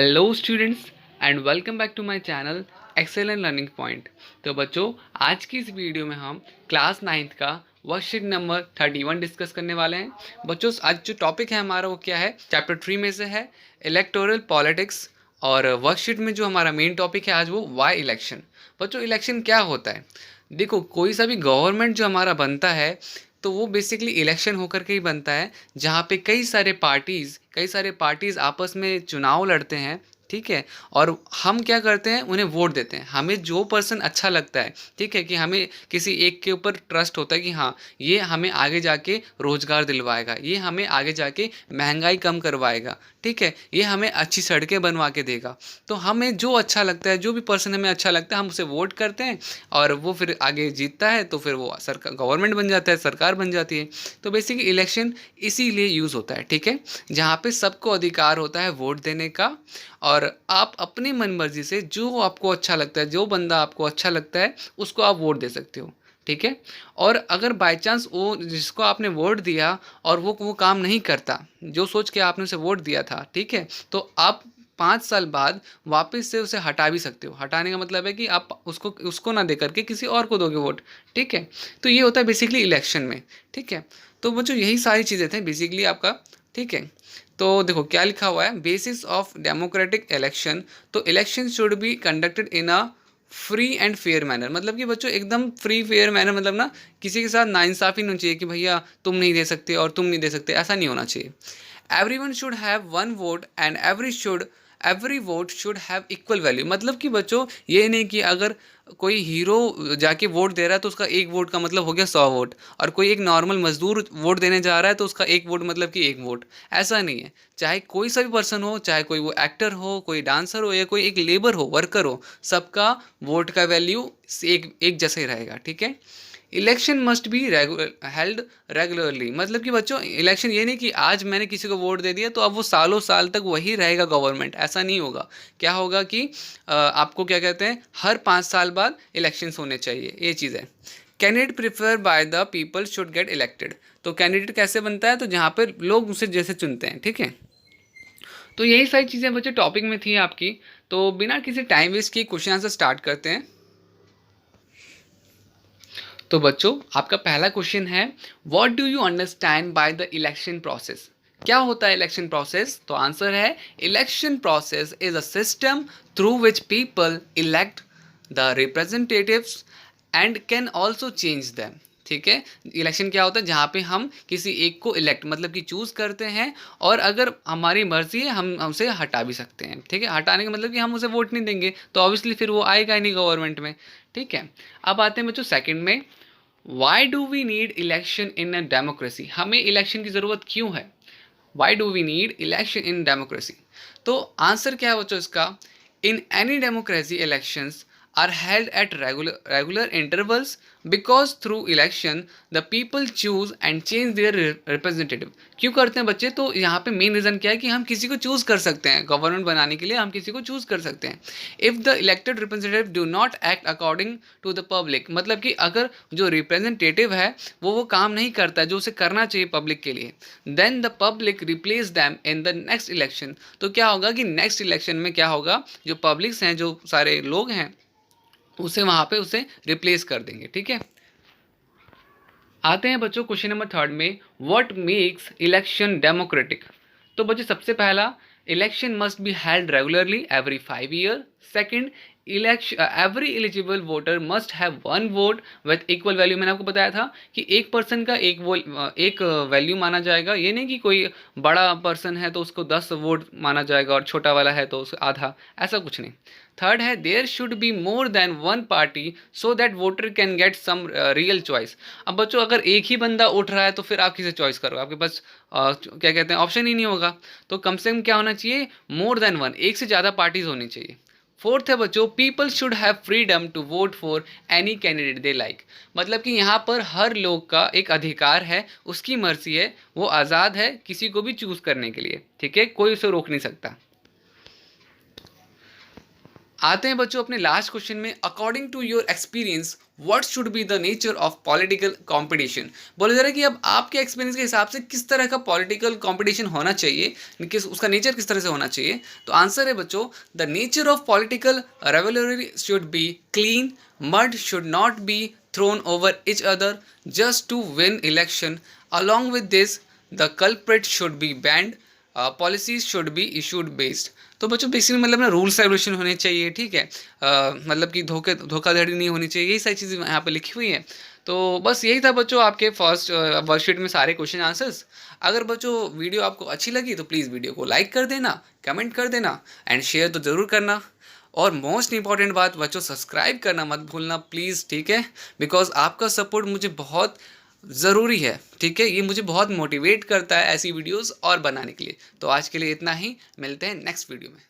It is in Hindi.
Hello students and welcome back to my channel excellent learning point. तो बच्चों, आज की इस वीडियो में हम क्लास 9th का वर्कशीट नंबर 31 डिस्कस करने वाले हैं। बच्चों, आज जो टॉपिक है हमारा वो क्या है, चैप्टर 3 में से है इलेक्टोरल पॉलिटिक्स। और वर्कशीट में जो हमारा मेन टॉपिक है आज वो वाई इलेक्शन। बच्चों, इलेक्शन क्या होता है? देखो, कोई सा भी गवर्नमेंट जो हमारा बनता है तो वो बेसिकली इलेक्शन होकर के ही बनता है, जहाँ पे कई सारे पार्टीज़ आपस में चुनाव लड़ते हैं। ठीक है। और हम क्या करते हैं, उन्हें वोट देते हैं। हमें जो पर्सन अच्छा लगता है, ठीक है, कि हमें किसी एक के ऊपर ट्रस्ट होता है कि हाँ, ये हमें आगे जाके रोजगार दिलवाएगा, ये हमें आगे जाके महंगाई कम करवाएगा, ठीक है, ये हमें अच्छी सड़कें बनवा के देगा। तो हमें जो अच्छा लगता है, जो भी पर्सन हमें अच्छा लगता है, हम उसे वोट करते हैं और वो फिर आगे जीतता है तो फिर वो सरकार गवर्नमेंट बन जाता है, सरकार बन जाती है। तो बेसिकली इलेक्शन इसीलिए यूज़ होता है, ठीक है, जहाँ पे सबको अधिकार होता है वोट देने का। और आप अपनी मन मर्जी से जो आपको अच्छा लगता है, जो बंदा आपको अच्छा लगता है, उसको आप वोट दे सकते हो। ठीक है। और अगर बाय चांस वो जिसको आपने वोट दिया और वो काम नहीं करता जो सोच के आपने उसे वोट दिया था, ठीक है, तो आप 5 साल बाद वापस से उसे हटा भी सकते हो। हटाने का मतलब है कि आप उसको उसको ना दे करके किसी और को दोगे वोट। ठीक है। तो ये होता है बेसिकली इलेक्शन में। ठीक है। तो बच्चों, यही सारी चीज़ें थे बेसिकली आपका। ठीक है। तो देखो क्या लिखा हुआ है, बेसिस ऑफ डेमोक्रेटिक इलेक्शन। तो election should be conducted in a free and fair manner. मतलब कि बच्चों, एकदम फ्री फेयर मैनर, मतलब ना किसी के साथ नाइंसाफ़ी नहीं होनी चाहिए कि भैया तुम नहीं दे सकते और तुम नहीं दे सकते, ऐसा नहीं होना चाहिए। Everyone should have one vote and every vote should have equal value. मतलब कि बच्चों, ये नहीं कि अगर कोई हीरो जाके वोट दे रहा है तो उसका एक वोट का मतलब हो गया 100 वोट, और कोई एक नॉर्मल मजदूर वोट देने जा रहा है तो उसका एक वोट मतलब कि एक वोट। ऐसा नहीं है। चाहे कोई सा भी पर्सन हो, चाहे कोई वो एक्टर हो, कोई डांसर हो, या कोई एक लेबर हो, वर्कर हो, सबका वोट का वैल्यू एक एक जैसा ही रहेगा। ठीक है। Election must be held regularly. मतलब कि बच्चों, इलेक्शन ये नहीं कि आज मैंने किसी को वोट दे दिया तो अब वो सालों साल तक वही रहेगा गवर्नमेंट, ऐसा नहीं होगा। क्या होगा कि आपको क्या कहते हैं, हर 5 साल बाद इलेक्शंस होने चाहिए, ये चीज़ है। Candidate prefer by the people should get elected. तो कैंडिडेट कैसे बनता है, तो जहाँ पर लोग उसे जैसे चुनते हैं। ठीक है। तो यही सारी चीज़ें बच्चों टॉपिक में थी आपकी। तो बिना किसी टाइम वेस्ट किए क्वेश्चन आंसर स्टार्ट करते हैं। तो बच्चों, आपका पहला क्वेश्चन है, what do you understand by the election process. क्या होता है इलेक्शन प्रोसेस? तो आंसर है, election process is a system through which people elect the representatives and can also change them. ठीक है। इलेक्शन क्या होता है, जहाँ पे हम किसी एक को इलेक्ट मतलब कि चूज़ करते हैं, और अगर हमारी मर्जी है हम उसे हटा भी सकते हैं। ठीक है। हटाने का मतलब कि हम उसे वोट नहीं देंगे तो ऑब्वियसली फिर वो आएगा ही नहीं गवर्नमेंट में। ठीक है। अब आते हैं बच्चों सेकंड में, why do we need election in a democracy. हमें इलेक्शन की ज़रूरत क्यों है? Why do we need election in democracy? तो आंसर क्या है बच्चों इसका, in any democracy elections are held at regular intervals because through election the people choose and change their representative. क्यों करते हैं बच्चे? तो यहाँ पे मेन रीज़न क्या है कि हम किसी को चूज़ कर सकते हैं, गवर्नमेंट बनाने के लिए हम किसी को चूज़ कर सकते हैं। If the elected representative do not act according to the public. मतलब कि अगर जो रिप्रेजेंटेटिव है वो काम नहीं करता है जो उसे करना चाहिए पब्लिक के लिए, then the public replace them in the next election. तो क्या होगा कि नेक्स्ट इलेक्शन में क्या होगा, जो पब्लिक्स हैं, जो सारे लोग हैं, उसे वहाँ पे उसे रिप्लेस कर देंगे। ठीक है। आते हैं बच्चों क्वेश्चन नंबर थर्ड में, व्हाट मेक्स इलेक्शन डेमोक्रेटिक। तो बच्चों, सबसे पहला, election must be held regularly every 5 year. Second, election every eligible voter must have one vote with equal value. मैंने आपको बताया था कि एक पर्सन का एक वैल्यू माना जाएगा। ये नहीं कि कोई बड़ा पर्सन है तो उसको 10 वोट माना जाएगा और छोटा वाला है तो उसे आधा, ऐसा कुछ नहीं। थर्ड है, there should be more than one party so that voter can get some real choice. अब बच्चों, अगर एक ही बंदा उठ रहा है तो फिर आप किसे चॉइस करोगे? आपके पास क्या कहते हैं, ऑप्शन ही नहीं होगा। तो कम से कम क्या होना चाहिए, मोर देन वन, एक से ज़्यादा पार्टीज होनी चाहिए। फोर्थ है बच्चों, people should have freedom to vote for any candidate they like. मतलब कि यहाँ पर हर लोग का एक अधिकार है, उसकी मर्जी है, वो आज़ाद है किसी को भी चूज़ करने के लिए। ठीक है। कोई उसे रोक नहीं सकता। आते हैं बच्चों अपने लास्ट क्वेश्चन में। According to your experience what should be the nature of political competition. बोला जा रहा है कि अब आपके एक्सपीरियंस के हिसाब से किस तरह का पॉलिटिकल कंपटीशन होना चाहिए, किस उसका नेचर किस तरह से होना चाहिए। तो आंसर है बच्चों, the nature of political revolutionary should be clean, mud should not be thrown over each other just to win election. Along with this, the culprit should be banned. Policies should be issued based. तो बच्चों बेसिकली मतलब ना रूल्स रेगुलेशन होने चाहिए, ठीक है। मतलब कि धोखाधड़ी नहीं होनी चाहिए, यही सारी चीज़ें यहाँ पे लिखी हुई हैं। तो बस यही था बच्चों आपके फर्स्ट वर्कशीट में सारे क्वेश्चन आंसर्स। अगर बच्चों वीडियो आपको अच्छी लगी तो प्लीज़ वीडियो को लाइक कर देना, कमेंट कर देना एंड शेयर तो ज़रूर करना। और मोस्ट इंपॉर्टेंट बात बच्चों, सब्सक्राइब करना मत भूलना प्लीज़, ठीक है। बिकॉज आपका सपोर्ट मुझे बहुत ज़रूरी है, ठीक है। ये मुझे बहुत मोटिवेट करता है ऐसी वीडियोस और बनाने के लिए। तो आज के लिए इतना ही, मिलते हैं नेक्स्ट वीडियो में।